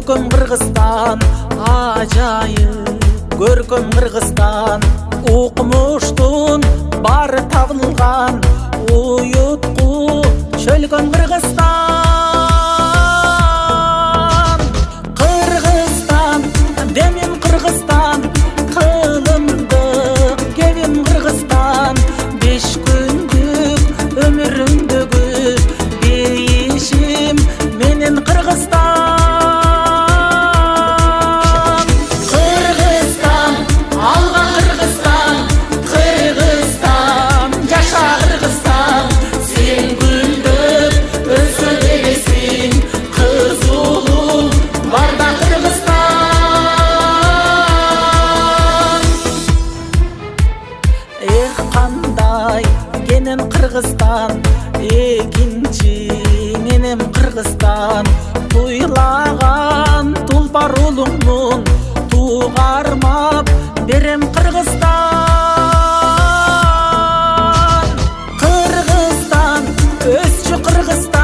көркөм Кыргызстан, ажайып көркөм Кыргызстан. Укмуштун бары табылган, уютку чөлгөн Кыргызстан. Кыргызстан, демим Кыргызстан, кылымдык кебим Кыргызстан. 5 күндүк өмүрүмдөгү бейишим менен Кыргызстан. Кыргызстан, алга Кыргызстан, Кыргызстан, жаша Кыргызстан. Сен гүлдөп өсө бересиң, кыз улуң барда Кыргызстан. Эх, кандай кенен Кыргызстан, экинчи менен Кыргызстан. Туйлаган тулпар улуңмун, тугармап берем Кыргызстан. Кыргызстан, өсчү Кыргызстан.